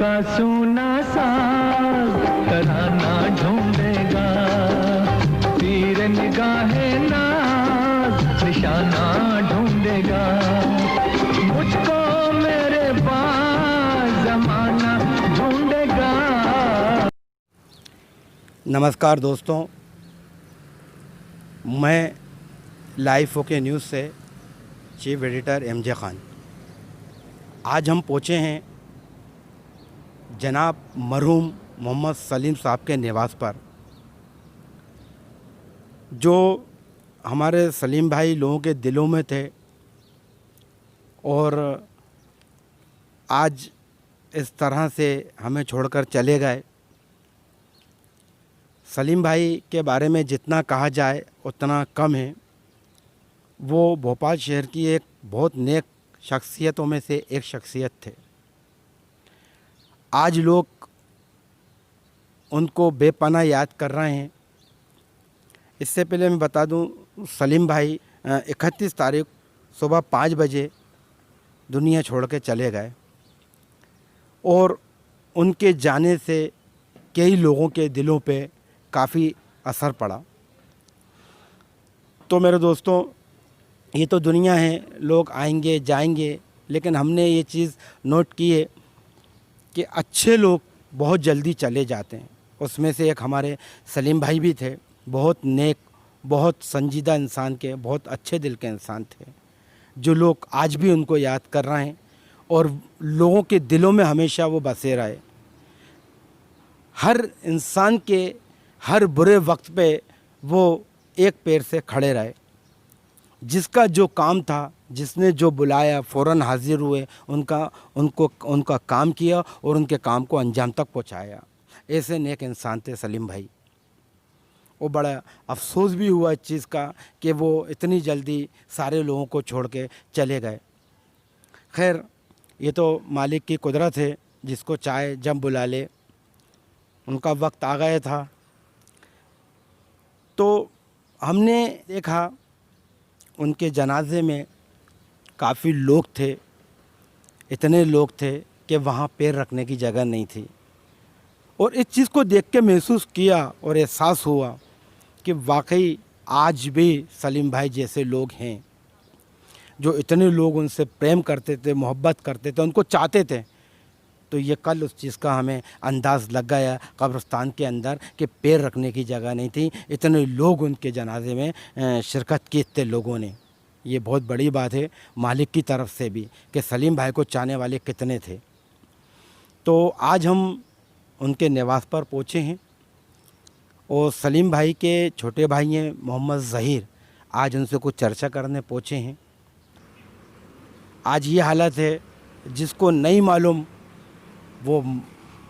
का सूना साज तराना ढूंढेगा, तीर निगाहे नाज निशाना ढूंढेगा, मुझको मेरे पास जमाना ढूंढेगा। नमस्कार दोस्तों, मैं लाइव ओके न्यूज़ से चीफ एडिटर एमजे खान। आज हम पहुँचे हैं जनाब मरहूम मोहम्मद सलीम साहब के निवास पर। जो हमारे सलीम भाई लोगों के दिलों में थे और आज इस तरह से हमें छोड़कर चले गए। सलीम भाई के बारे में जितना कहा जाए उतना कम है। वो भोपाल शहर की एक बहुत नेक शख्सियतों में से एक शख्सियत थे। आज लोग उनको बेपनाह याद कर रहे हैं। इससे पहले मैं बता दूं, सलीम भाई 31 तारीख सुबह 5 बजे दुनिया छोड़ के चले गए और उनके जाने से कई लोगों के दिलों पे काफ़ी असर पड़ा। तो मेरे दोस्तों, ये तो दुनिया है, लोग आएंगे जाएंगे, लेकिन हमने ये चीज़ नोट की है कि अच्छे लोग बहुत जल्दी चले जाते हैं। उसमें से एक हमारे सलीम भाई भी थे। बहुत नेक, बहुत संजीदा इंसान के, बहुत अच्छे दिल के इंसान थे, जो लोग आज भी उनको याद कर रहे हैं और लोगों के दिलों में हमेशा वो बसे रहे। हर इंसान के हर बुरे वक्त पे वो एक पैर से खड़े रहे। जिसका जो काम था, जिसने जो बुलाया फ़ौरन हाजिर हुए, उनका काम किया और उनके काम को अंजाम तक पहुंचाया। ऐसे नेक इंसान थे सलीम भाई। वो बड़ा अफसोस भी हुआ इस चीज़ का कि वो इतनी जल्दी सारे लोगों को छोड़ के चले गए। खैर, ये तो मालिक की कुदरत है, जिसको चाहे जब बुला ले। उनका वक्त आ गया था। तो हमने देखा उनके जनाजे में काफ़ी लोग थे। इतने लोग थे कि वहाँ पैर रखने की जगह नहीं थी। और इस चीज़ को देख के महसूस किया और एहसास हुआ कि वाकई आज भी सलीम भाई जैसे लोग हैं, जो इतने लोग उनसे प्रेम करते थे, मोहब्बत करते थे, उनको चाहते थे। तो ये कल उस चीज़ का हमें अंदाज़ लग गया कब्रिस्तान के अंदर कि पैर रखने की जगह नहीं थी। इतने लोग उनके जनाजे में शिरकत की, इतने लोगों ने। ये बहुत बड़ी बात है मालिक की तरफ से भी कि सलीम भाई को चाहने वाले कितने थे। तो आज हम उनके निवास पर पहुँचे हैं और सलीम भाई के छोटे भाई हैं मोहम्मद ज़हीर, आज उनसे कुछ चर्चा करने पहुँचे हैं। आज ये हालत है, जिसको नहीं मालूम वो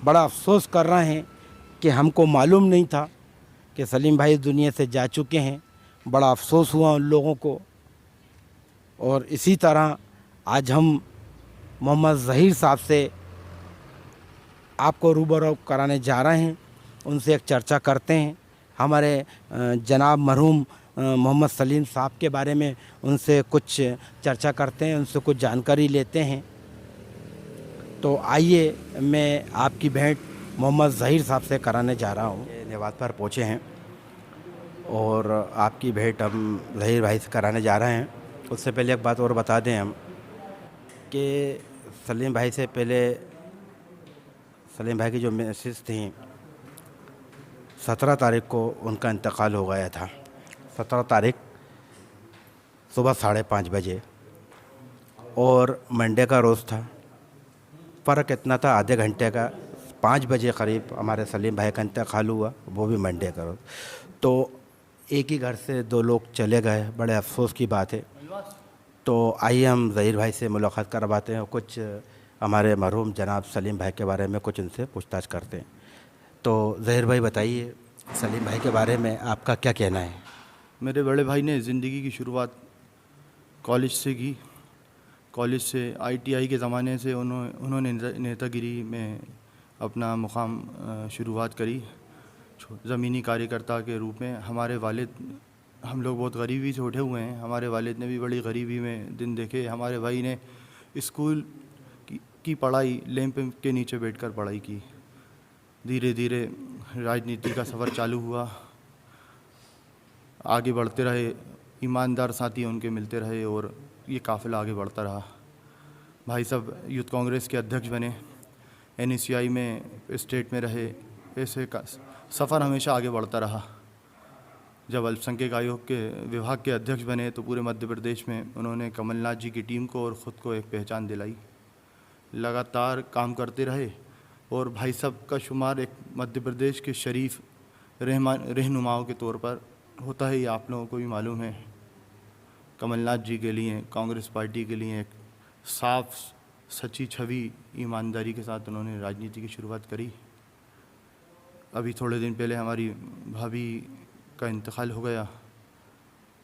बड़ा अफसोस कर रहे हैं कि हमको मालूम नहीं था कि सलीम भाई इस दुनिया से जा चुके हैं। बड़ा अफसोस हुआ उन लोगों को। और इसी तरह आज हम मोहम्मद ज़हीर साहब से आपको रूबरू कराने जा रहे हैं। उनसे एक चर्चा करते हैं, हमारे जनाब मरहूम मोहम्मद सलीम साहब के बारे में उनसे कुछ चर्चा करते हैं, उनसे कुछ जानकारी लेते हैं। तो आइए, मैं आपकी भेंट मोहम्मद ज़हीर साहब से कराने जा रहा हूँ। निवास पर पहुँचे हैं और आपकी भेंट हम ज़हीर भाई से कराने जा रहे हैं। उससे पहले एक बात और बता दें हम कि सलीम भाई से पहले सलीम भाई की जो मिसेस थी, 17 तारीख को उनका इंतकाल हो गया था। 17 तारीख सुबह 5:30 बजे और मंडे का रोज़ था। फ़र्क इतना था आधे घंटे का। 5 बजे करीब हमारे सलीम भाई का इंतकाल हुआ, वो भी मंडे का रोज़। तो एक ही घर से 2 लोग चले गए, बड़े अफसोस की बात है। तो आइए हम ज़हीर भाई से मुलाकात करवाते हैं और कुछ हमारे मरहूम जनाब सलीम भाई के बारे में कुछ उनसे पूछताछ करते हैं। तो ज़हीर भाई बताइए, सलीम भाई के बारे में आपका क्या कहना है? मेरे बड़े भाई ने ज़िंदगी की शुरुआत कॉलेज से की। कॉलेज से ITI के ज़माने से उन्होंने नेतागिरी में अपना मुकाम शुरुआत करी, ज़मीनी कार्यकर्ता के रूप में। हमारे वालिद, हम लोग बहुत गरीबी से उठे हुए हैं, हमारे वालिद ने भी बड़ी गरीबी में दिन देखे। हमारे भाई ने स्कूल की की पढ़ाई लैंप के नीचे बैठकर पढ़ाई की। धीरे धीरे राजनीति का सफ़र चालू हुआ, आगे बढ़ते रहे, ईमानदार साथी उनके मिलते रहे और ये काफ़िला आगे बढ़ता रहा। भाई साहब यूथ कांग्रेस के अध्यक्ष बने, NSCI में स्टेट में रहे, ऐसे का सफ़र हमेशा आगे बढ़ता रहा। जब अल्पसंख्यक आयोग के विभाग के अध्यक्ष बने तो पूरे मध्य प्रदेश में उन्होंने कमलनाथ जी की टीम को और ख़ुद को एक पहचान दिलाई। लगातार काम करते रहे और भाई साहब का शुमार एक मध्य प्रदेश के शरीफ रहनुमाओं के तौर पर होता है, ये आप लोगों को भी मालूम है। कमलनाथ जी के लिए, कांग्रेस पार्टी के लिए एक साफ सच्ची छवि, ईमानदारी के साथ उन्होंने राजनीति की शुरुआत करी। अभी थोड़े दिन पहले हमारी भाभी का इंतकाल हो गया,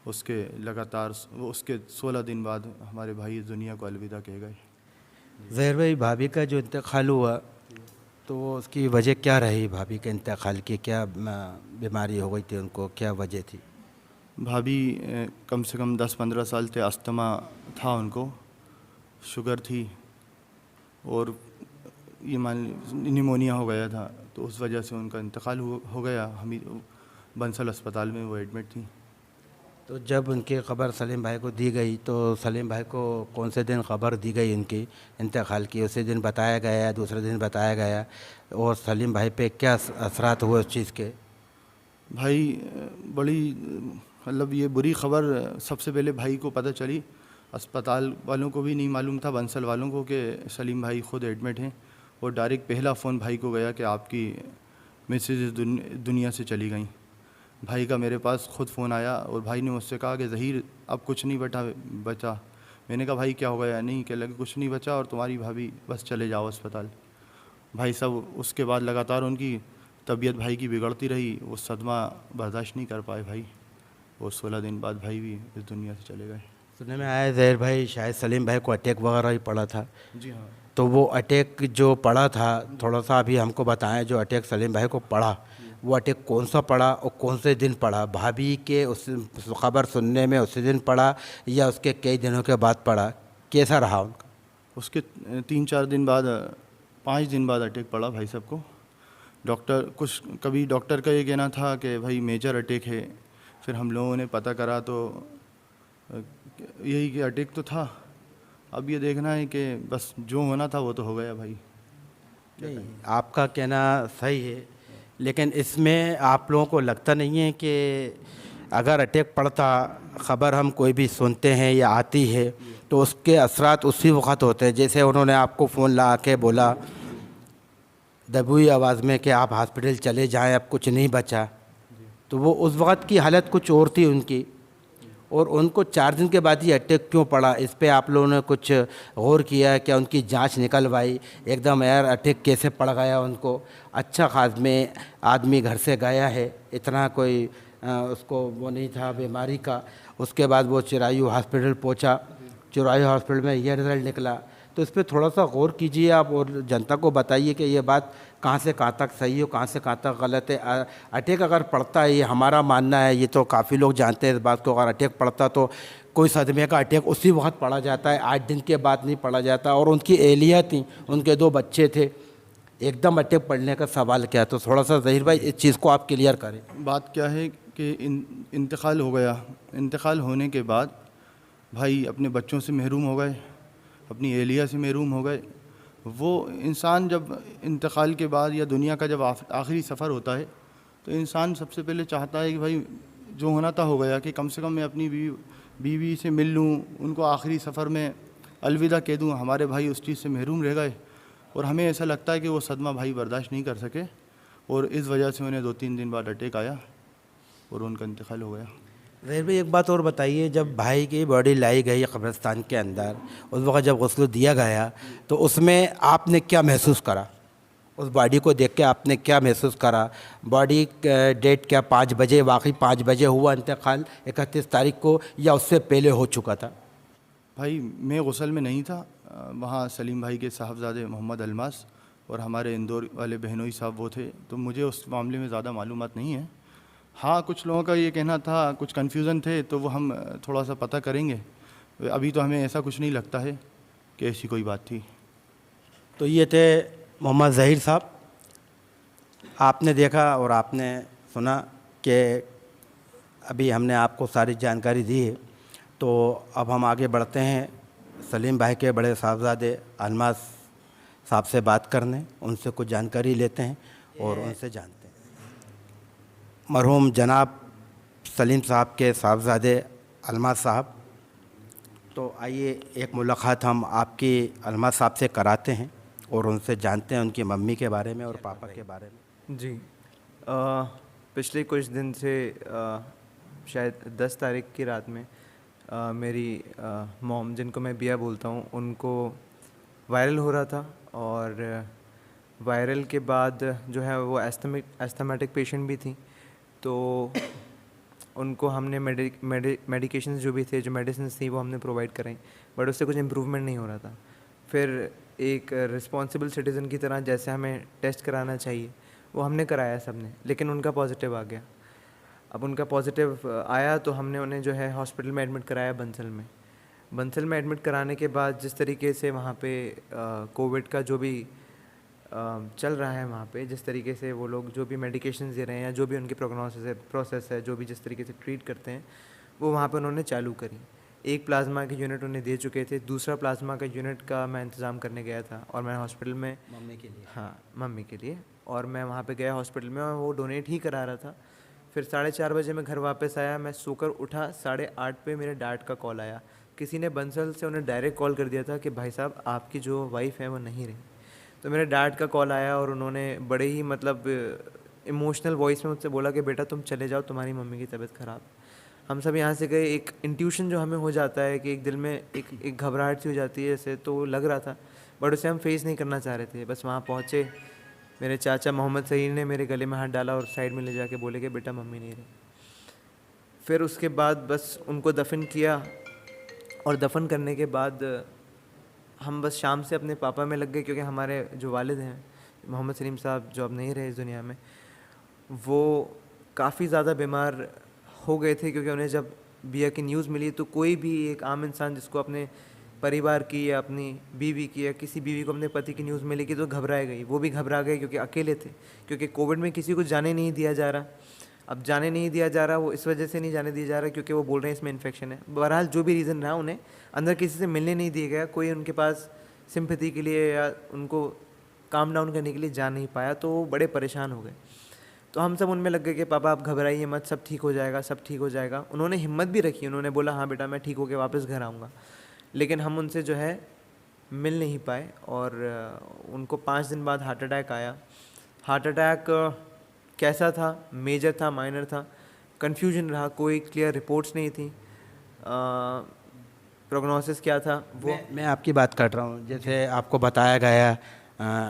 उसके लगातार उसके 16 दिन बाद हमारे भाई इस दुनिया को अलविदा कह गए। ज़हर भाई, भाभी का जो इंतकाल हुआ तो उसकी वजह क्या रही? भाभी के इंतकाल की क्या बीमारी हो गई थी उनको, क्या वजह थी? भाभी कम से कम 10-15 साल से अस्थमा था उनको, शुगर थी और ये मान निमोनिया हो गया था, तो उस वजह से उनका इंतकाल हो गया। हम बंसल अस्पताल में वो एडमिट थी। तो जब उनकी खबर सलीम भाई को दी गई तो सलीम भाई को कौन से दिन खबर दी गई उनकी इंतकाल की? उसी दिन बताया गया, दूसरे दिन बताया गया? और सलीम भाई पे क्या असरात हुए उस चीज़ के? भाई बड़ी मतलब ये बुरी खबर सबसे पहले भाई को पता चली, अस्पताल वालों को भी नहीं मालूम था, बंसल वालों को, कि सलीम भाई ख़ुद एडमिट हैं। और डायरेक्ट पहला फ़ोन भाई को गया कि आपकी मिसेज दुनिया से चली गई। भाई का मेरे पास ख़ुद फ़ोन आया और भाई ने मुझसे कहा कि ज़हीर अब कुछ नहीं बचा। मैंने कहा भाई क्या हो गया? नहीं, कह लगे कुछ नहीं बचा और तुम्हारी भाभी बस चले जाओ अस्पताल। भाई साहब उसके बाद लगातार उनकी तबीयत भाई की बिगड़ती रही, वो सदमा बर्दाश्त नहीं कर पाए भाई, और 16 दिन बाद भाई भी इस दुनिया से चले गए। सुनने में आया ज़हर भाई शायद सलीम भाई को अटैक वगैरह ही पड़ा था। जी हाँ। तो वो अटैक जो पड़ा था थोड़ा सा अभी हमको बताएं, जो अटैक सलीम भाई को पड़ा वो अटैक कौन सा पड़ा और कौन से दिन पड़ा? भाभी के उस खबर सुनने में उसी दिन पड़ा या उसके कई दिनों के बाद पड़ा? कैसा रहा उनका? उसके 3-4 दिन बाद, 5 दिन बाद अटैक पड़ा भाई साहब को। कभी डॉक्टर का ये कहना था कि भाई मेजर अटैक है, फिर हम लोगों ने पता करा तो यही कि अटैक तो था। अब ये देखना है कि बस जो होना था वो तो हो गया भाई। नहीं, आपका कहना सही है, लेकिन इसमें आप लोगों को लगता नहीं है कि अगर अटैक पड़ता, ख़बर हम कोई भी सुनते हैं या आती है तो उसके असरात उसी वक्त होते हैं? जैसे उन्होंने आपको फ़ोन ला के बोला दबी आवाज़ में कि आप हॉस्पिटल चले जाएं, अब कुछ नहीं बचा, तो वो उस वक्त की हालत कुछ और थी उनकी, और उनको 4 दिन के बाद ही अटैक क्यों पड़ा? इस पे आप लोगों ने कुछ गौर किया? क्या उनकी जांच निकलवाई एकदम यार अटैक कैसे पड़ गया उनको? अच्छा खास में आदमी घर से गया है, इतना कोई उसको वो नहीं था बीमारी का, उसके बाद वो चिरायू हॉस्पिटल पहुंचा, चिरायू हॉस्पिटल में ये रिज़ल्ट निकला। तो इस पर थोड़ा सा गौर कीजिए आप और जनता को बताइए कि ये बात कहाँ से कहाँ तक सही है, कहाँ से कहाँ तक गलत है। अटैक अगर पड़ता है, ये हमारा मानना है, ये तो काफ़ी लोग जानते हैं इस बात को, अगर अटैक पड़ता तो कोई सदमे का अटैक उसी वक्त पड़ा जाता है, 8 दिन के बाद नहीं पड़ा जाता। और उनकी एहलिया थी, उनके 2 बच्चे थे, एकदम अटैक पड़ने का सवाल क्या? तो थोड़ा सा ज़हीर भाई इस चीज़ को आप क्लियर करें। बात क्या है कि इंतकाल हो गया, इंतकाल होने के बाद भाई अपने बच्चों से महरूम हो गए, अपनी एहलिया से महरूम हो गए। वो इंसान जब इंतकाल के बाद या दुनिया का जब आखिरी सफ़र होता है तो इंसान सबसे पहले चाहता है कि भाई जो होना था हो गया, कि कम से कम मैं अपनी बीवी से मिल लूँ, उनको आखिरी सफ़र में अलविदा कह दूँ। हमारे भाई उस चीज़ से महरूम रह गए और हमें ऐसा लगता है कि वो सदमा भाई बर्दाश्त नहीं कर सके और इस वजह से उन्हें 2-3 दिन बाद अटैक आया और उनका इंतकाल हो गया। ज़हीर भाई एक बात और बताइए, जब भाई की बॉडी लाई गई कब्रिस्तान के अंदर, उस वक्त जब गुस्ल दिया गया तो उसमें आपने क्या महसूस करा? उस बॉडी को देख के आपने क्या महसूस करा? बॉडी डेट क्या 5 बजे, वाकई 5 बजे हुआ इंतकाल 31 तारीख को, या उससे पहले हो चुका था? भाई मैं गुस्ल में नहीं था, वहाँ सलीम भाई के साहबजादे मोहम्मद अलमास और हमारे इंदौर वाले बहनोई साहब वो थे, तो मुझे उस मामले में ज़्यादा मालूमात नहीं है। हाँ, कुछ लोगों का ये कहना था, कुछ कन्फ्यूज़न थे, तो वो हम थोड़ा सा पता करेंगे। अभी तो हमें ऐसा कुछ नहीं लगता है कि ऐसी कोई बात थी। तो ये थे मोहम्मद ज़हीर साहब। आपने देखा और आपने सुना कि अभी हमने आपको सारी जानकारी दी है। तो अब हम आगे बढ़ते हैं सलीम भाई के बड़े साहबजादे अलमास साहब से बात करने, उनसे कुछ जानकारी लेते हैं और उनसे जानते हैं। मरहूम जनाब सलीम साहब के साहबजादे अलमास साहब, तो आइए एक मुलाकात हम आपकी अलमास साहब से कराते हैं और उनसे जानते हैं उनकी मम्मी के बारे में और पापा के बारे में। जी, पिछले कुछ दिन से शायद 10 तारीख की रात में मेरी मॉम, जिनको मैं बिया बोलता हूँ, उनको वायरल हो रहा था। और वायरल के बाद जो है वो एस्थमेटिक पेशेंट भी थी, तो उनको हमने मेडिकेशंस जो भी थे, जो मेडिसिन थी, वो हमने प्रोवाइड कराई, बट उससे कुछ इम्प्रूवमेंट नहीं हो रहा था। फिर एक रिस्पॉन्सिबल सिटीज़न की तरह जैसे हमें टेस्ट कराना चाहिए वो हमने कराया सबने, लेकिन उनका पॉजिटिव आ गया। अब उनका पॉजिटिव आया तो हमने उन्हें जो है हॉस्पिटल में एडमिट कराया बंसल में एडमिट कराने के बाद जिस तरीके से वहाँ पे कोविड का जो भी चल रहा है, वहाँ पे जिस तरीके से वो लोग जो भी मेडिकेशन दे रहे हैं या जो भी उनकी प्रोग्नोसिस है, प्रोसेस है, जो भी जिस तरीके से ट्रीट करते हैं, वो वहाँ पे उन्होंने चालू करी। एक प्लाज्मा की यूनिट उन्हें दे चुके थे, दूसरा प्लाज्मा का यूनिट का मैं इंतज़ाम करने गया था और मैं हॉस्पिटल में मम्मी के लिए, हाँ मम्मी के लिए, और मैं वहाँ पे गया हॉस्पिटल में और वो डोनेट ही करा रहा था। फिर 4:30 बजे मैं घर वापस आया, मैं सोकर उठा, 8:30 पे मेरे डैड का कॉल आया। किसी ने बंसल से उन्हें डायरेक्ट कॉल कर दिया था कि भाई साहब आपकी जो वाइफ है वो नहीं रही। तो मेरे डैड का कॉल आया और उन्होंने बड़े ही मतलब इमोशनल वॉइस में मुझसे बोला कि बेटा तुम चले जाओ, तुम्हारी मम्मी की तबीयत ख़राब। हम सब यहाँ से गए। एक इंट्यूशन जो हमें हो जाता है कि एक दिल में एक घबराहट सी हो जाती है, ऐसे तो लग रहा था, बट उसे हम फेस नहीं करना चाह रहे थे। बस वहाँ पहुँचे, मेरे चाचा मोहम्मद सईद ने मेरे गले में हाथ डाला और साइड में ले जाके बोले कि बेटा मम्मी नहीं रही। फिर उसके बाद बस उनको दफन किया और दफन करने के बाद हम बस शाम से अपने पापा में लग गए, क्योंकि हमारे जो वालिद हैं मोहम्मद सलीम साहब, जो अब नहीं रहे इस दुनिया में, वो काफ़ी ज़्यादा बीमार हो गए थे। क्योंकि उन्हें जब बिया की न्यूज़ मिली तो कोई भी एक आम इंसान जिसको अपने परिवार की या अपनी बीवी की या किसी बीवी को अपने पति की न्यूज़ मिलेगी तो घबराए गई। वो भी घबरा गए क्योंकि अकेले थे, क्योंकि कोविड में किसी को जाने नहीं दिया जा रहा। अब जाने नहीं दिया जा रहा, वो इस वजह से नहीं जाने दिया जा रहा क्योंकि वो बोल रहे हैं इसमें इन्फेक्शन है। बहरहाल जो भी रीज़न रहा, उन्हें अंदर किसी से मिलने नहीं दिया गया, कोई उनके पास सिंपैथी के लिए या उनको काम डाउन करने के लिए जा नहीं पाया, तो वो बड़े परेशान हो गए। तो हम सब उनमें लग गए कि पापा आप घबराइए मत, सब ठीक हो जाएगा, सब ठीक हो जाएगा। उन्होंने हिम्मत भी रखी, उन्होंने बोला हाँ बेटा मैं ठीक होकर वापस घर आऊँगा, लेकिन हम उनसे जो है मिल नहीं पाए। और उनको 5 दिन बाद हार्ट अटैक आया। हार्ट अटैक कैसा था, मेजर था, माइनर था, कन्फ्यूजन रहा, कोई क्लियर रिपोर्ट्स नहीं थी। प्रोग्नोसिस क्या था वो मैं आपकी बात कर रहा हूँ। जैसे आपको बताया गया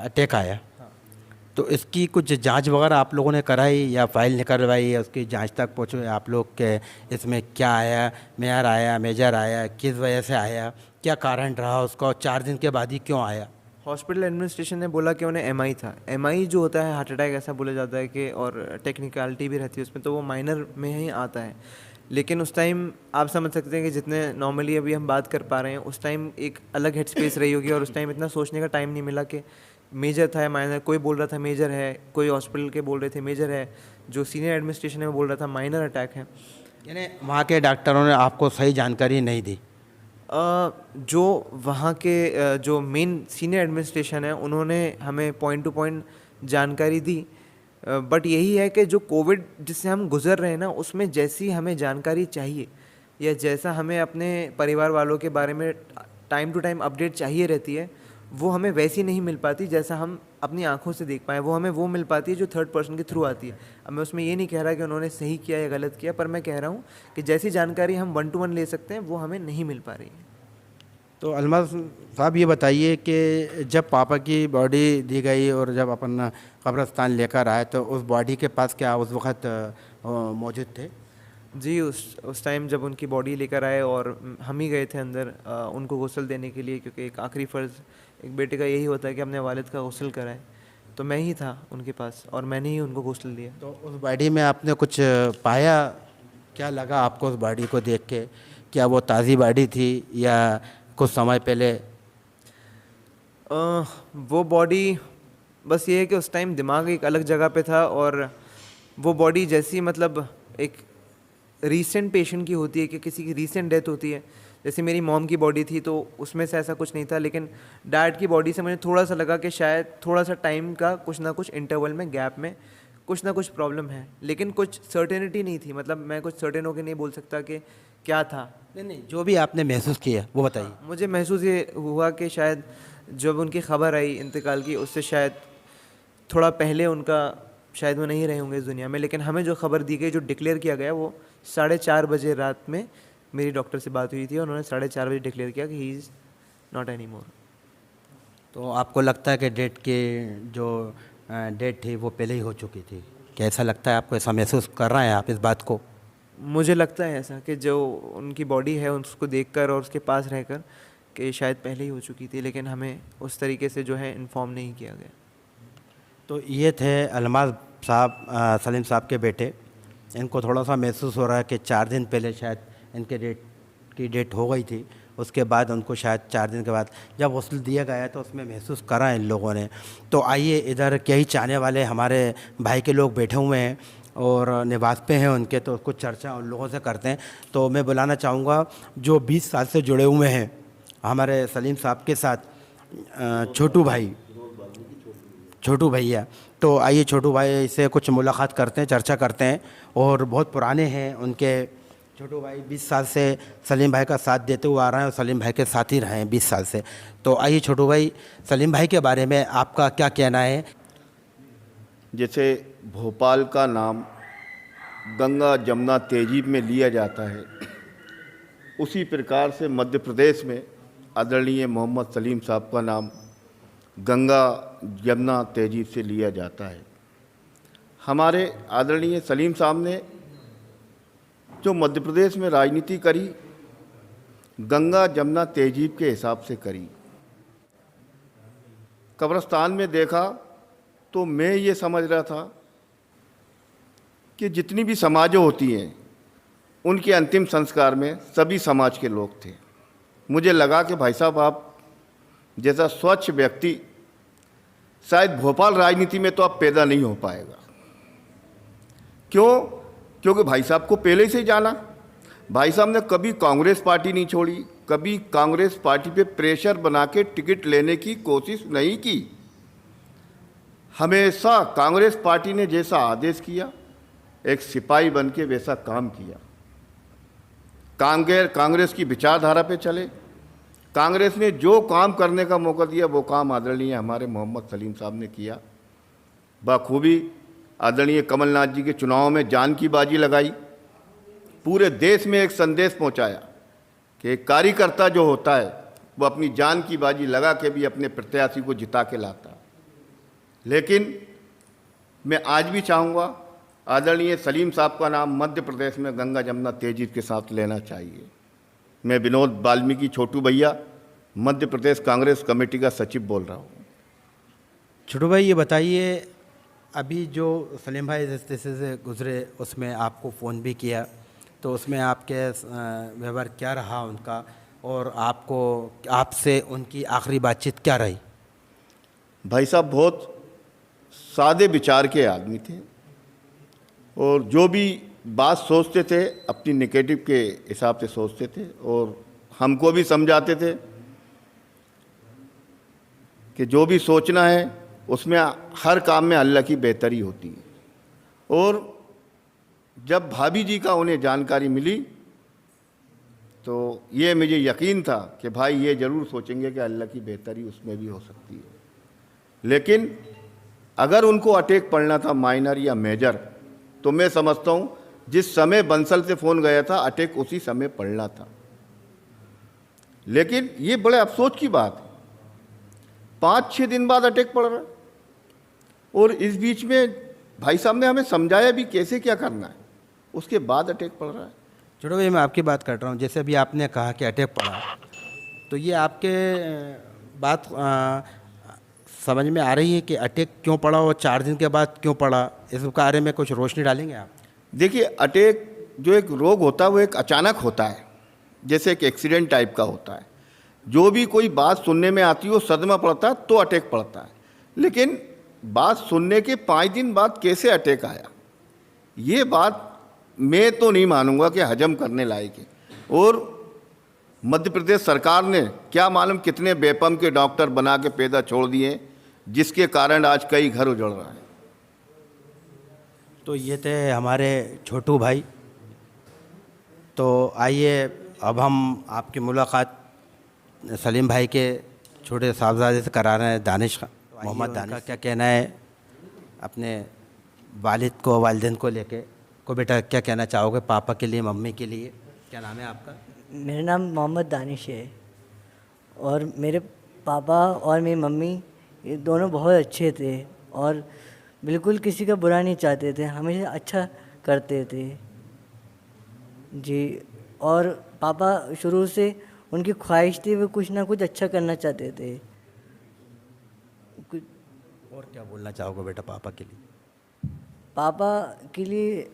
अटैक आया, तो इसकी कुछ जांच वगैरह आप लोगों ने कराई या फाइल निकलवाई या उसकी जांच तक पहुँचे आप लोग के? इसमें क्या आया, मेजर आया, किस वजह से आया, क्या कारण रहा उसका, 4 दिन के बाद ही क्यों आया? हॉस्पिटल एडमिनिस्ट्रेशन ने बोला कि उन्हें एमआई था। एमआई जो होता है हार्ट अटैक ऐसा बोला जाता है कि, और टेक्निकलिटी भी रहती है उसमें, तो वो माइनर में ही आता है। लेकिन उस टाइम आप समझ सकते हैं कि जितने नॉर्मली अभी हम बात कर पा रहे हैं, उस टाइम एक अलग हेड स्पेस रही होगी और उस टाइम इतना सोचने का टाइम नहीं मिला कि मेजर था या माइनर। कोई बोल रहा था मेजर है, कोई हॉस्पिटल के बोल रहे थे मेजर है, जो सीनियर एडमिनिस्ट्रेशन है वो बोल रहा था माइनर अटैक है। यानी वहाँ के डॉक्टरों ने आपको सही जानकारी नहीं दी? जो वहाँ के जो मेन सीनियर एडमिनिस्ट्रेशन है उन्होंने हमें पॉइंट टू पॉइंट जानकारी दी, बट यही है कि जो कोविड जिससे हम गुज़र रहे हैं ना, उसमें जैसी हमें जानकारी चाहिए या जैसा हमें अपने परिवार वालों के बारे में टाइम टू टाइम अपडेट चाहिए रहती है, वो हमें वैसी नहीं मिल पाती जैसा हम अपनी आंखों से देख पाएँ। वो हमें वो मिल पाती है जो थर्ड पर्सन के थ्रू आती है। अब मैं उसमें ये नहीं कह रहा कि उन्होंने सही किया या गलत किया, पर मैं कह रहा हूँ कि जैसी जानकारी हम 1 to 1 ले सकते हैं वो हमें नहीं मिल पा रही है। तो अलमास साहब ये बताइए कि जब पापा की बॉडी दी गई और जब अपन कब्रिस्तान लेकर आए तो उस बॉडी के पास क्या उस वक़्त मौजूद थे? जी, उस टाइम जब उनकी बॉडी लेकर आए और हम ही गए थे अंदर उनको गुस्ल देने के लिए, क्योंकि एक आखिरी फ़र्ज़ एक बेटे का यही होता है कि अपने वालिद का गुस्ल कराए। तो मैं ही था उनके पास और मैंने ही उनको गुस्ल दिया। तो उस बॉडी में आपने कुछ पाया? क्या लगा आपको उस बॉडी को देख के? क्या वो ताज़ी बॉडी थी या कुछ समय पहले? वो बॉडी, बस ये है कि उस टाइम दिमाग एक अलग जगह पे था, और वो बॉडी जैसी मतलब एक रीसेंट पेशेंट की होती है कि किसी की रीसेंट डेथ होती है, जैसे मेरी मॉम की बॉडी थी तो उसमें से ऐसा कुछ नहीं था, लेकिन डैड की बॉडी से मुझे थोड़ा सा लगा कि शायद थोड़ा सा टाइम का कुछ ना कुछ इंटरवल में, गैप में कुछ ना कुछ प्रॉब्लम है, लेकिन कुछ सर्टेनिटी नहीं थी। मतलब मैं कुछ सर्टेन होकर नहीं बोल सकता कि क्या था। नहीं, जो भी आपने महसूस किया वो बताइए। मुझे महसूस ये हुआ कि शायद जब उनकी खबर आई इंतकाल की, उससे शायद थोड़ा पहले उनका शायद वो नहीं रहे होंगे इस दुनिया में, लेकिन हमें जो खबर दी गई, जो डिक्लेयर किया गया, वो 4:30 बजे रात में मेरी डॉक्टर से बात हुई थी और उन्होंने 4:30 बजे डिक्लेयर किया कि he is not any more. तो आपको लगता है कि जो डेट थी वो पहले ही हो चुकी थी? क्या ऐसा लगता है आपको? ऐसा महसूस कर रहे हैं आप इस बात को? मुझे लगता है ऐसा कि जो उनकी बॉडी है उसको देखकर और उसके पास रहकर कि शायद पहले ही हो चुकी थी, लेकिन हमें उस तरीके से जो है इन्फॉर्म नहीं किया गया। तो ये थे अलमाज साहब, सलीम साहब के बेटे। इनको थोड़ा सा महसूस हो रहा है कि 4 दिन पहले शायद इनके डेट हो गई थी, उसके बाद उनको शायद 4 दिन के बाद जब गस्ल दिया गया तो उसमें महसूस करा इन लोगों ने। तो आइए, इधर कई चाहने वाले हमारे भाई के लोग बैठे हुए हैं और निवास पे हैं उनके, तो कुछ चर्चा उन लोगों से करते हैं। तो मैं बुलाना चाहूँगा जो 20 साल से जुड़े हुए हैं हमारे सलीम साहब के साथ, छोटू भैया। तो आइए छोटू भाई से कुछ मुलाकात करते हैं, चर्चा करते हैं। और बहुत पुराने हैं उनके छोटू भाई, 20 साल से सलीम भाई का साथ देते हुए आ रहे हैं और सलीम भाई के साथ ही रहे हैं 20 साल से। तो आइए छोटू भाई, सलीम भाई के बारे में आपका क्या कहना है? जैसे भोपाल का नाम गंगा जमुना तहजीब में लिया जाता है, उसी प्रकार से मध्य प्रदेश में आदरणीय मोहम्मद सलीम साहब का नाम गंगा जमुना तहजीब से लिया जाता है। हमारे आदरणीय सलीम साहब ने जो मध्य प्रदेश में राजनीति करी, गंगा जमुना तहजीब के हिसाब से करी। कब्रिस्तान में देखा तो मैं ये समझ रहा था कि जितनी भी समाजें होती हैं उनके अंतिम संस्कार में सभी समाज के लोग थे। मुझे लगा कि भाई साहब, आप जैसा स्वच्छ व्यक्ति शायद भोपाल राजनीति में तो आप पैदा नहीं हो पाएगा। क्यों? क्योंकि भाई साहब को पहले से ही जाना। भाई साहब ने कभी कांग्रेस पार्टी नहीं छोड़ी, कभी कांग्रेस पार्टी पे प्रेशर बना के टिकट लेने की कोशिश नहीं की। हमेशा कांग्रेस पार्टी ने जैसा आदेश किया, एक सिपाही बन के वैसा काम किया। कांग्रेस की विचारधारा पे चले। कांग्रेस ने जो काम करने का मौका दिया वो काम आदरणीय हमारे मोहम्मद सलीम साहब ने किया बखूबी। आदरणीय कमलनाथ जी के चुनाव में जान की बाजी लगाई, पूरे देश में एक संदेश पहुंचाया कि एक कार्यकर्ता जो होता है वो अपनी जान की बाजी लगा के भी अपने प्रत्याशी को जिता के लाता। लेकिन मैं आज भी चाहूँगा आदरणीय सलीम साहब का नाम मध्य प्रदेश में गंगा जमुना तहजीब के साथ लेना चाहिए। मैं विनोद वाल्मीकि छोटू भैया, मध्य प्रदेश कांग्रेस कमेटी का सचिव बोल रहा हूँ। छोटू भाई, ये बताइए, अभी जो सलीम भाई रास्ते से गुज़रे उसमें आपको फ़ोन भी किया, तो उसमें आपके व्यवहार क्या रहा उनका, और आपसे उनकी आखिरी बातचीत क्या रही? भाई साहब बहुत सादे विचार के आदमी थे और जो भी बात सोचते थे अपनी नेगेटिव के हिसाब से सोचते थे और हमको भी समझाते थे कि जो भी सोचना है उसमें हर काम में अल्लाह की बेहतरी होती है। और जब भाभी जी का उन्हें जानकारी मिली तो ये मुझे यकीन था कि भाई ये ज़रूर सोचेंगे कि अल्लाह की बेहतरी उसमें भी हो सकती है। लेकिन अगर उनको अटैक पड़ना था माइनर या मेजर, तो मैं समझता हूँ जिस समय बंसल से फ़ोन गया था अटैक उसी समय पड़ना था। लेकिन ये बड़े अफसोस की बात है, 5-6 दिन बाद अटैक पड़ रहा है। और इस बीच में भाई साहब ने हमें समझाया भी कैसे क्या करना है, उसके बाद अटैक पड़ रहा है। छोटू भाई, मैं आपकी बात कर रहा हूँ। जैसे अभी आपने कहा कि अटैक पड़ा, तो ये आपके बात समझ में आ रही है कि अटैक क्यों पड़ा और 4 दिन के बाद क्यों पड़ा? इस बारे में कुछ रोशनी डालेंगे आप? देखिए, अटैक जो एक रोग होता है वो एक अचानक होता है, जैसे एक एक्सीडेंट टाइप का होता है। जो भी कोई बात सुनने में आती है वो सदमा पड़ता है तो अटैक पड़ता है, लेकिन बात सुनने के 5 दिन बाद कैसे अटैक आया, ये बात मैं तो नहीं मानूंगा कि हजम करने लायक है। और मध्य प्रदेश सरकार ने क्या मालूम कितने बेपम के डॉक्टर बना के पैदा छोड़ दिए, जिसके कारण आज कई घर उजड़ रहा है। तो ये थे हमारे छोटू भाई। तो आइए अब हम आपकी मुलाकात सलीम भाई के छोटे साहबजादे से करा रहे हैं, दानिश खान। मोहम्मद दानिश का क्या कहना है अपने वालिद को, वालिदैन को लेके? को बेटा क्या कहना चाहोगे पापा के लिए, मम्मी के लिए? क्या नाम है आपका? मेरा नाम मोहम्मद दानिश है और मेरे पापा और मेरी मम्मी ये दोनों बहुत अच्छे थे और बिल्कुल किसी का बुरा नहीं चाहते थे, हमेशा अच्छा करते थे जी। और पापा शुरू से उनकी ख्वाहिश थी वो कुछ ना कुछ अच्छा करना चाहते थे। और क्या बोलना चाहोगे बेटा पापा के लिए? पापा के लिए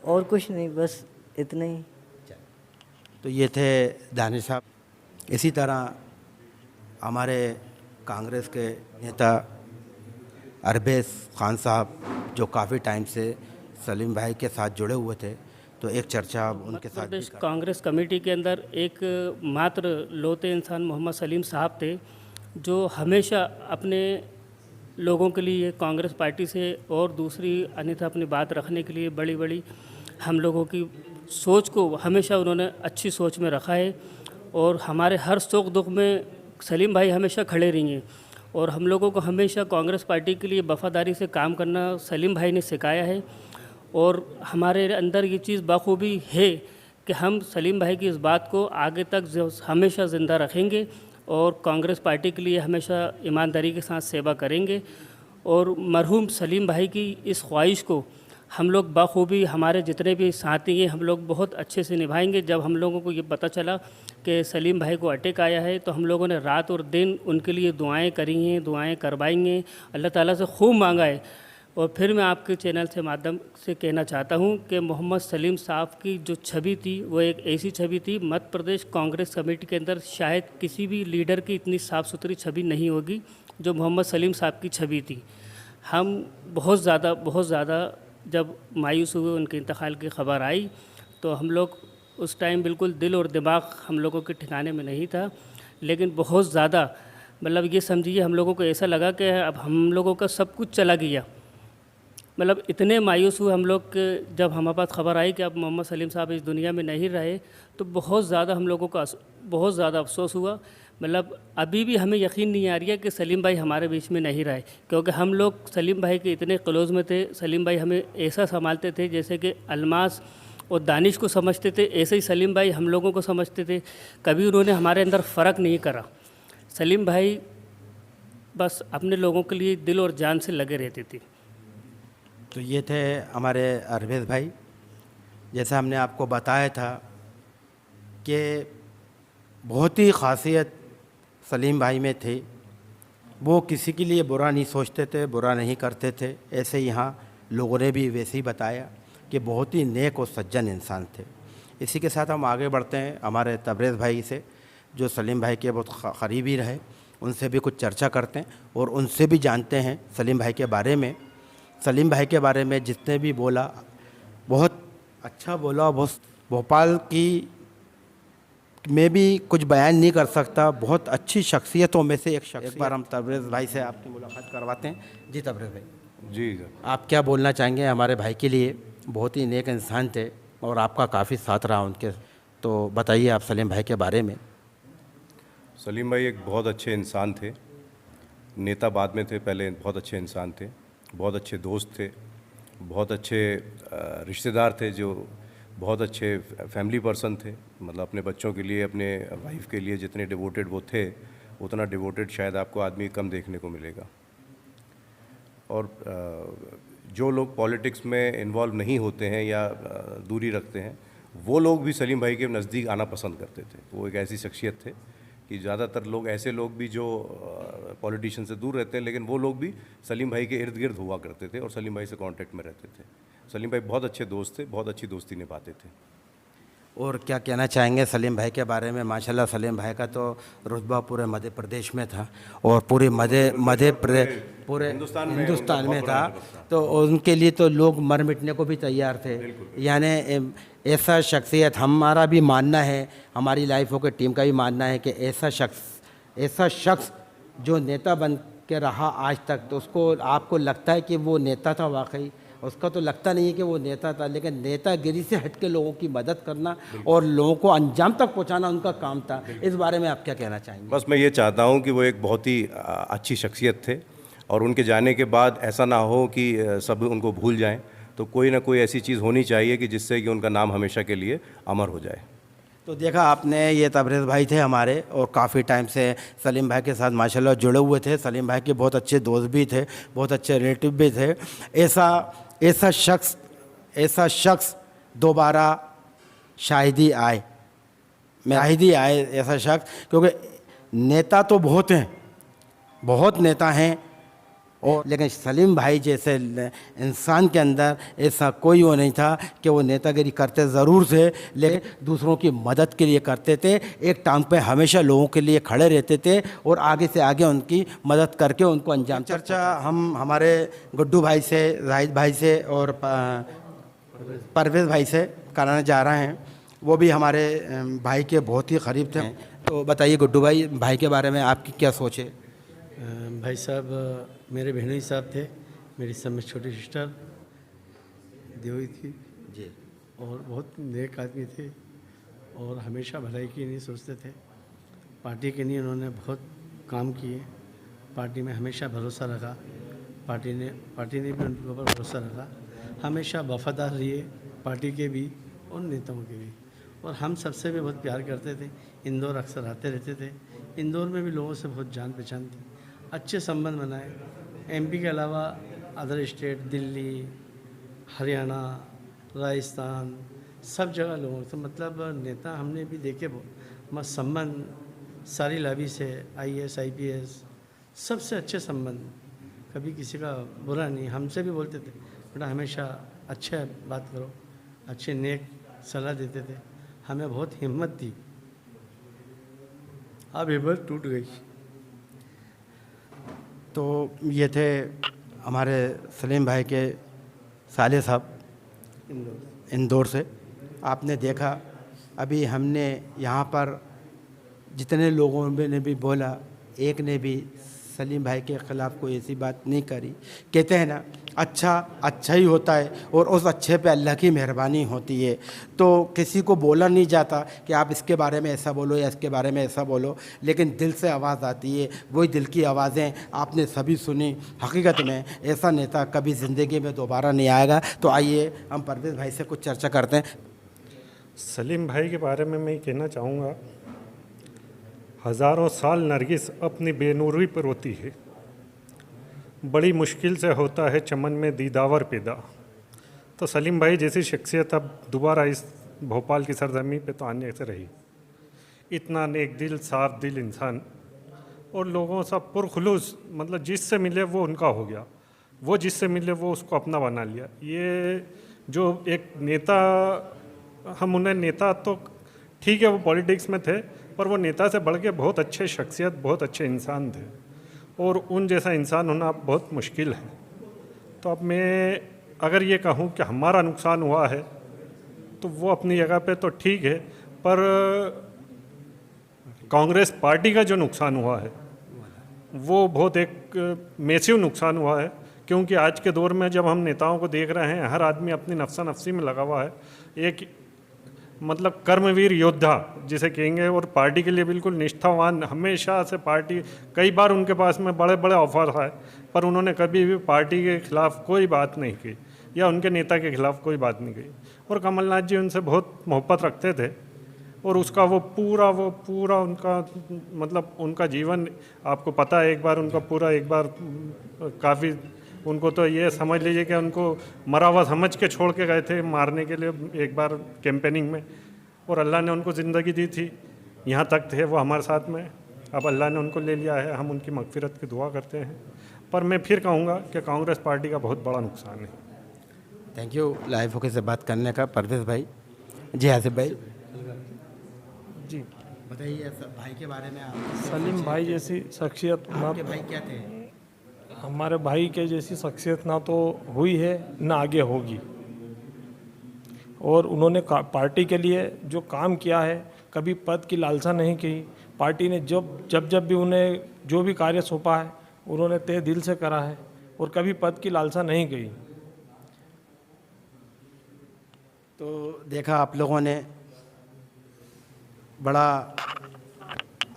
और कुछ नहीं, बस इतना ही। तो ये थे दानिश साहब। इसी तरह हमारे कांग्रेस के नेता अरबेज खान साहब जो काफ़ी टाइम से सलीम भाई के साथ जुड़े हुए थे, तो एक चर्चा उनके साथ भी प्रदेश कांग्रेस कमेटी के अंदर एक मात्र लौते इंसान मोहम्मद सलीम साहब थे जो हमेशा अपने लोगों के लिए कांग्रेस पार्टी से और दूसरी अन्यथा अपनी बात रखने के लिए बड़ी बड़ी हम लोगों की सोच को हमेशा उन्होंने अच्छी सोच में रखा है और हमारे हर सुख दुख में सलीम भाई हमेशा खड़े रहेंगे और हम लोगों को हमेशा कांग्रेस पार्टी के लिए वफादारी से काम करना सलीम भाई ने सिखाया है। और हमारे अंदर ये चीज़ बखूबी है कि हम सलीम भाई की इस बात को आगे तक हमेशा ज़िंदा रखेंगे और कांग्रेस पार्टी के लिए हमेशा ईमानदारी के साथ सेवा करेंगे और मरहूम सलीम भाई की इस ख्वाहिश को हम लोग बखूबी हमारे जितने भी साथी हैं हम लोग बहुत अच्छे से निभाएंगे। जब हम लोगों को ये पता चला कि सलीम भाई को अटैक आया है तो हम लोगों ने रात और दिन उनके लिए दुआएं करी हैं, दुआएं करवाएंगे, अल्लाह ताला से खूब मांगा है। और फिर मैं आपके चैनल से माध्यम से कहना चाहता हूं कि मोहम्मद सलीम साहब की जो छवि थी वो एक ऐसी छवि थी, मध्य प्रदेश कांग्रेस कमेटी के अंदर शायद किसी भी लीडर की इतनी साफ़ सुथरी छवि नहीं होगी जो मोहम्मद सलीम साहब की छवि थी। हम बहुत ज़्यादा जब मायूस हुए उनके इंतकाल की खबर आई तो हम लोग उस टाइम बिल्कुल दिल और दिमाग हम लोगों के ठिकाने में नहीं था, लेकिन बहुत ज़्यादा मतलब ये समझिए हम लोगों को ऐसा लगा कि अब हम लोगों का सब कुछ चला गया। मतलब इतने मायूस हुए हम लोग कि जब हमारे पास खबर आई कि अब मोहम्मद सलीम साहब इस दुनिया में नहीं रहे तो बहुत ज़्यादा हम लोगों का बहुत ज़्यादा अफसोस हुआ। मतलब अभी भी हमें यकीन नहीं आ रही है कि सलीम भाई हमारे बीच में नहीं रहे, क्योंकि हम लोग सलीम भाई के इतने क्लोज़ में थे। सलीम भाई हमें ऐसा संभालते थे जैसे कि अलमास और दानिश को समझते थे, ऐसे ही सलीम भाई हम लोगों को समझते थे। कभी उन्होंने हमारे अंदर फ़र्क नहीं करा। सलीम भाई बस अपने लोगों के लिए दिल और जान से लगे रहते थे। तो ये थे हमारे अरबेज भाई। जैसा हमने आपको बताया था कि बहुत ही ख़ासियत सलीम भाई में थे, वो किसी के लिए बुरा नहीं सोचते थे, बुरा नहीं करते थे। ऐसे यहाँ लोगों ने भी वैसे ही बताया कि बहुत ही नेक और सज्जन इंसान थे। इसी के साथ हम आगे बढ़ते हैं हमारे तबरेज़ भाई से जो सलीम भाई के बहुत करीबी रहे, उनसे भी कुछ चर्चा करते हैं और उनसे भी जानते हैं सलीम भाई के बारे में। सलीम भाई के बारे में जितने भी बोला बहुत अच्छा बोला। बहुत भोपाल की मैं भी कुछ बयान नहीं कर सकता, बहुत अच्छी शख्सियतों में से एक शख्स। एक बार हम तबरेज़ भाई से आपकी मुलाकात करवाते हैं। जी तबरेज़ भाई जी आप क्या बोलना चाहेंगे हमारे भाई के लिए? बहुत ही नेक इंसान थे और आपका काफ़ी साथ रहा उनके, तो बताइए आप सलीम भाई के बारे में। सलीम भाई एक बहुत अच्छे इंसान थे, नेता बाद में थे, पहले बहुत अच्छे इंसान थे, बहुत अच्छे दोस्त थे, बहुत अच्छे रिश्तेदार थे, जो बहुत अच्छे फैमिली पर्सन थे। मतलब अपने बच्चों के लिए, अपने वाइफ के लिए जितने डिवोटेड वो थे उतना डिवोटेड शायद आपको आदमी कम देखने को मिलेगा। और जो लोग पॉलिटिक्स में इन्वॉल्व नहीं होते हैं या दूरी रखते हैं वो लोग भी सलीम भाई के नज़दीक आना पसंद करते थे। वो एक ऐसी शख्सियत थे कि ज़्यादातर लोग, ऐसे लोग भी जो पॉलिटिशियन से दूर रहते हैं, लेकिन वो लोग भी सलीम भाई के इर्द गिर्द हुआ करते थे और सलीम भाई से कांटेक्ट में रहते थे। सलीम भाई बहुत अच्छे दोस्त थे, बहुत अच्छी दोस्ती निभाते थे। और क्या कहना चाहेंगे सलीम भाई के बारे में? माशाल्लाह सलीम भाई का तो रुतबा पूरे मध्य प्रदेश में था और पूरे पूरे हिंदुस्तान में था, तो उनके लिए तो लोग मर मिटने को भी तैयार थे। यानी ऐसा शख्सियत, हमारा भी मानना है, हमारी लाइफ के टीम का भी मानना है कि ऐसा शख्स जो नेता बन के रहा आज तक, तो उसको आपको लगता है कि वो नेता था वाकई? उसका तो लगता नहीं है कि वो नेता था, लेकिन नेतागिरी से हट के लोगों की मदद करना और लोगों को अंजाम तक पहुंचाना उनका काम था। इस बारे में आप क्या कहना चाहेंगे? बस मैं ये चाहता हूँ कि वो एक बहुत ही अच्छी शख्सियत थे और उनके जाने के बाद ऐसा ना हो कि सब उनको भूल जाएं, तो कोई ना कोई ऐसी चीज़ होनी चाहिए कि जिससे कि उनका नाम हमेशा के लिए अमर हो जाए। तो देखा आपने, ये तबरेज़ भाई थे हमारे और काफ़ी टाइम से सलीम भाई के साथ माशाल्लाह जुड़े हुए थे। सलीम भाई के बहुत अच्छे दोस्त भी थे, बहुत अच्छे रिलेटिव भी थे। ऐसा शख्स दोबारा शाहिदी आए ऐसा शख्स, क्योंकि नेता तो बहुत हैं, बहुत नेता हैं, और लेकिन सलीम भाई जैसे इंसान के अंदर ऐसा कोई वो नहीं था कि वो नेतागिरी करते ज़रूर थे, लेकिन दूसरों की मदद के लिए करते थे। एक टांग पे हमेशा लोगों के लिए खड़े रहते थे और आगे से आगे उनकी मदद करके उनको अंजाम। चर्चा हम हमारे गुड्डू भाई से, जाहिद भाई से और परवेज़ भाई से कराने जा रहे हैं। वो भी हमारे भाई के बहुत ही करीब थे। तो बताइए गुड्डू भाई के बारे में आपकी क्या सोच है? भाई साहब मेरे बहनोई साहब थे, मेरी सबसे छोटी सिस्टर दी हुई थी जी, और बहुत नेक आदमी थे और हमेशा भलाई की नहीं सोचते थे। पार्टी के लिए उन्होंने बहुत काम किए, पार्टी में हमेशा भरोसा रखा, पार्टी ने भी उनके ऊपर भरोसा रखा, हमेशा वफादार रहे पार्टी के भी और नेताओं के भी। और हम सबसे भी बहुत प्यार करते थे। इंदौर अक्सर आते रहते थे, इंदौर में भी लोगों से बहुत जान पहचान थी, अच्छे संबंध बनाए। एमपी के अलावा अदर स्टेट, दिल्ली, हरियाणा, राजस्थान, सब जगह लोगों से मतलब नेता हमने भी देखे। मस्त संबंध सारी लाभी से, आईएएस आईपीएस सबसे अच्छे संबंध, कभी किसी का बुरा नहीं। हमसे भी बोलते थे बेटा हमेशा अच्छा बात करो, अच्छे नेक सलाह देते थे, हमें बहुत हिम्मत दी। अब हिम्मत टूट गई। तो ये थे हमारे सलीम भाई के साले साहब इंदौर से। आपने देखा अभी हमने यहाँ पर जितने लोगों ने भी बोला, एक ने भी सलीम भाई के ख़िलाफ़ कोई ऐसी बात नहीं करी। कहते हैं ना, अच्छा ही होता है और उस अच्छे पे अल्लाह की मेहरबानी होती है। तो किसी को बोला नहीं जाता कि आप इसके बारे में ऐसा बोलो या इसके बारे में ऐसा बोलो, लेकिन दिल से आवाज़ आती है। वही दिल की आवाज़ें आपने सभी सुनी। हकीकत में ऐसा नेता कभी ज़िंदगी में दोबारा नहीं आएगा। तो आइए हम परवेज़ भाई से कुछ चर्चा करते हैं। सलीम भाई के बारे में मैं कहना चाहूँगा, हज़ारों साल नरगिस अपनी बेनूरी पर रोती है, बड़ी मुश्किल से होता है चमन में दीदावर पैदा। तो सलीम भाई जैसी शख्सियत अब दोबारा इस भोपाल की सरजमी पे तो आने से रही। इतना नेक दिल, साफ दिल इंसान और लोगों से पुरखुलूस, मतलब जिससे मिले वो उनका हो गया, वो जिससे मिले वो उसको अपना बना लिया। ये जो एक नेता, हम उन्हें नेता तो ठीक है वो पॉलिटिक्स में थे, पर वो नेता से बढ़ के बहुत अच्छे शख्सियत, बहुत अच्छे इंसान थे और उन जैसा इंसान होना बहुत मुश्किल है। तो अब मैं अगर ये कहूँ कि हमारा नुकसान हुआ है तो वो अपनी जगह पे तो ठीक है, पर कांग्रेस पार्टी का जो नुकसान हुआ है वो बहुत एक मैसिव नुकसान हुआ है। क्योंकि आज के दौर में जब हम नेताओं को देख रहे हैं, हर आदमी अपनी नफ्सा नफ्सी में लगा हुआ है, एक मतलब कर्मवीर योद्धा जिसे कहेंगे, और पार्टी के लिए बिल्कुल निष्ठावान। हमेशा से पार्टी, कई बार उनके पास में बड़े बड़े ऑफर आए पर उन्होंने कभी भी पार्टी के खिलाफ कोई बात नहीं की या उनके नेता के खिलाफ कोई बात नहीं की। और कमलनाथ जी उनसे बहुत मोहब्बत रखते थे और उसका वो पूरा उनका मतलब उनका जीवन आपको पता है। एक बार काफ़ी उनको तो ये समझ लीजिए कि उनको मरा हुआ समझ के छोड़ के गए थे मारने के लिए एक बार कैंपेनिंग में, और अल्लाह ने उनको ज़िंदगी दी थी, यहाँ तक थे वो हमारे साथ में। अब अल्लाह ने उनको ले लिया है, हम उनकी मगफिरत की दुआ करते हैं। पर मैं फिर कहूँगा कि कांग्रेस पार्टी का बहुत बड़ा नुकसान है। थैंक यू लाइव फोकस से बात करने का परवेज़ भाई। जी आसिफ भाई। जी बताइए भाई के बारे में आप। सलीम भाई जैसी शख्सियत ना आपके भाई क्या थे? हमारे भाई के जैसी शख्सियत ना तो हुई है ना आगे होगी। और उन्होंने पार्टी के लिए जो काम किया है, कभी पद की लालसा नहीं की। पार्टी ने जब भी उन्हें जो भी कार्य सौंपा है उन्होंने तहे दिल से करा है और कभी पद की लालसा नहीं की। तो देखा आप लोगों ने, बड़ा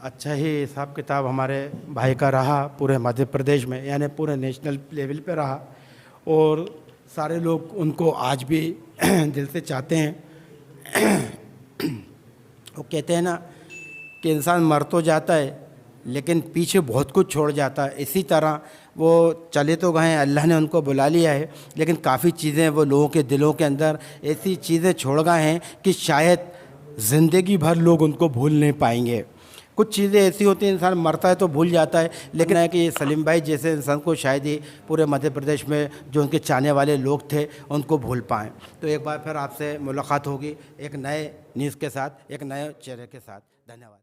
अच्छा ही हिसाब किताब हमारे भाई का रहा पूरे मध्य प्रदेश में, यानी पूरे नेशनल लेवल पे रहा। और सारे लोग उनको आज भी दिल से चाहते हैं। वो कहते हैं ना कि इंसान मर तो जाता है लेकिन पीछे बहुत कुछ छोड़ जाता है। इसी तरह वो चले तो गए, अल्लाह ने उनको बुला लिया है, लेकिन काफ़ी चीज़ें वो लोगों के दिलों के अंदर ऐसी चीज़ें छोड़ गए हैं कि शायद ज़िंदगी भर लोग उनको भूल नहीं पाएंगे। कुछ चीज़ें ऐसी होती हैं, इंसान मरता है तो भूल जाता है, लेकिन है कि ये सलीम भाई जैसे इंसान को शायद ही पूरे मध्य प्रदेश में जो उनके चाहने वाले लोग थे उनको भूल पाएँ। तो एक बार फिर आपसे मुलाकात होगी एक नए न्यूज़ के साथ, एक नए चेहरे के साथ। धन्यवाद।